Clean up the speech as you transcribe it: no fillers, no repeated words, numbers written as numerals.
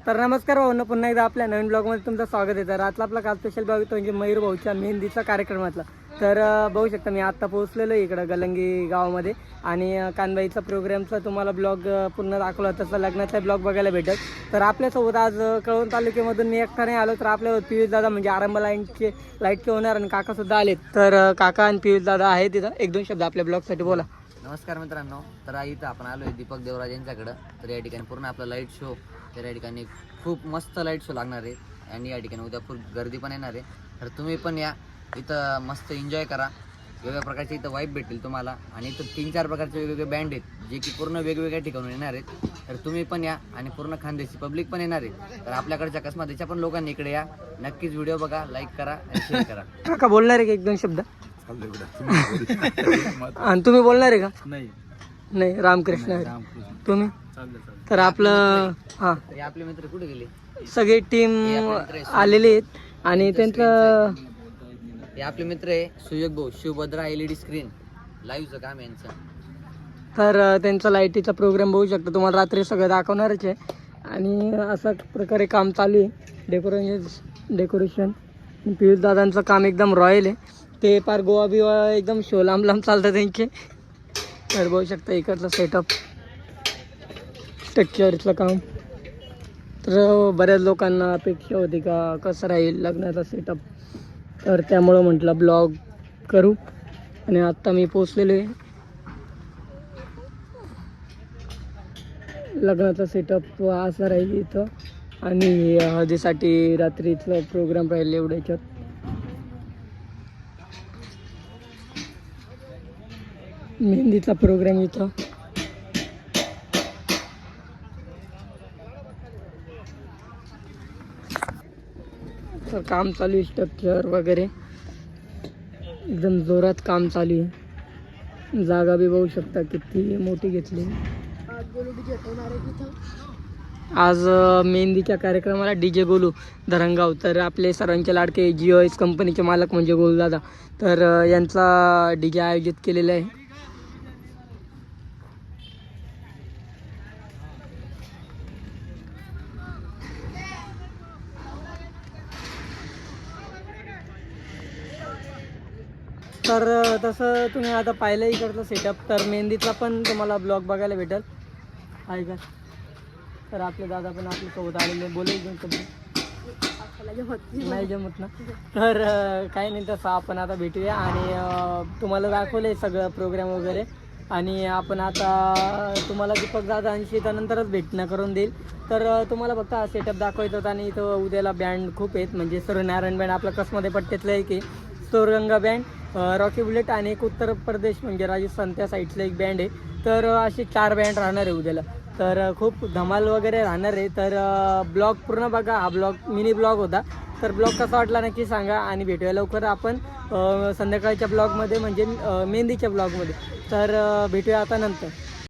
तर नमस्कार भाऊंना, पुन्हा एकदा आपल्या नवीन ब्लॉगमध्ये तुमचं स्वागत आहे. तर आजला आपला काल स्पेशल ब्लॉग तो म्हणजे मयूर भाऊच्या मेहंदीचा कार्यक्रमातला. तर बघू शकता मी आत्ता पोहोचलेलो आहे इकडं गलंगी गावामध्ये आणि कानबाईचा प्रोग्रामचा तुम्हाला ब्लॉग पूर्ण दाखवला, तसं लग्नाचा ब्लॉग बघायला भेटत. तर आपल्यासोबत आज कळवण तालुक्यामधून मी एकटा नाही आलो, तर आपल्यावर पियुष दादा म्हणजे आरंभ लाईटचे ओनर आणि काकासुद्धा आलेत. तर काका आणि पियुष दादा आहे तिथं. एक दोन शब्द आपल्या ब्लॉगसाठी बोला. नमस्कार मित्रांनो. तर इथं आपण आलो आहे दीपक देवराज यांच्याकडं. तर या ठिकाणी पूर्ण आपला लाईट शो, तर या ठिकाणी खूप मस्त लाईट शो लागणार आहे आणि या ठिकाणी उद्या खूप गर्दी पण येणार आहे. तर तुम्ही पण या, इथं मस्त एन्जॉय करा. वेगवेगळ्या प्रकारचे इथं वाईब भेटतील तुम्हाला आणि इथं 3-4 प्रकारचे वेगवेगळे बँड आहेत जे की पूर्ण वेगवेगळ्या ठिकाणून येणार आहेत. तर तुम्ही पण या आणि पूर्ण खानदेशी पब्लिक पण येणार आहे. तर आपल्याकडच्या कसमातीच्या पण लोकांनी इकडे या. नक्कीच व्हिडिओ बघा, लाईक करा आणि शेअर करा. काका बोलणार आहे का एक दोन शब्द? आणि तुम्ही बोलणार आहे का? नाही, रामकृष्ण आहे. तुम्ही तर आपलं हां तर हे आपले मित्र कुठे गेले? सगळी टीम आलेली आहेत आणि त्यांचं हे आपले मित्र आहे सुयोग भाऊ, शिवभद्रा LED स्क्रीन लाईव्हचं काम आहे यांचं. तर त्यांचा लाईटीचा प्रोग्राम बघू शकता, तुम्हाला रात्री सगळं दाखवणारच आहे. आणि अशा प्रकारे काम चालू आहे. डेकोरेशन पियुष दादांचं काम एकदम रॉयल आहे. ते पार गोवा बिवा एकदम शो लांब लांब चालतात त्यांचे. तर बघू शकता इकडचं सेटअप, स्ट्रक्चरचं काम. तर बऱ्याच लोकांना अपेक्षा होती का कसं राहील लग्नाचा सेटअप, तर त्यामुळं म्हटलं ब्लॉग करू. आणि आत्ता मी पोचलेलो आहे. लग्नाचा सेटअप असा राहील इथं आणि हळदीसाठी रात्रीचं प्रोग्राम राहील एवढ्याच्यात. मेहंदीचा प्रोग्राम इथं. तर काम चालू आहे, स्ट्रक्चर वगैरे एकदम जोरात काम चालू आहे. जागा बी बघू शकता किती मोठी घेतली. आज मेहंदीच्या कार्यक्रमाला DJ गोलू धरणगाव, तर आपले सर्वांचे लाडके GOS कंपनीचे मालक म्हणजे गोलदादा, तर यांचा DJ आयोजित केलेला आहे. तर तसं तुम्ही आता पाहिलं इकडचं सेटअप. तर मेहंदीचा पण तुम्हाला ब्लॉग बघायला भेटेल आहे का. तर आपले दादा पण आपल्यासोबत आलेले, बोलायचं नाही जमत ना. तर काही नाही, तसं आपण आता भेटूया आणि तुम्हाला दाखवलं आहे सगळं प्रोग्राम वगैरे. आणि आपण आता तुम्हाला दीपक दादांशी त्यानंतरच भेटणं करून देईल. तर तुम्हाला फक्त हा सेटअप दाखवायचं होता. आणि इथं उद्याला बँड खूप आहेत, म्हणजे सूर्यनारायण बँड आपलं कसमध्ये पट्ट्यातलं आहे की स्टोरगंगा बँड, रॉकी बुलेट आणि एक उत्तर प्रदेश म्हणजे राजस्थान त्या साईडचं एक बँड आहे. तर असे 4 बँड राहणार आहे उद्याला. तर खूप धमाल वगैरे राहणार आहे. तर ब्लॉग पूर्ण बघा. हा ब्लॉग मिनी ब्लॉग होता. तर ब्लॉग कसा वाटला नक्की सांगा आणि भेटूया लवकर आपण संध्याकाळच्या ब्लॉगमध्ये म्हणजे मेहंदीच्या ब्लॉगमध्ये. तर भेटूया आता नंतर.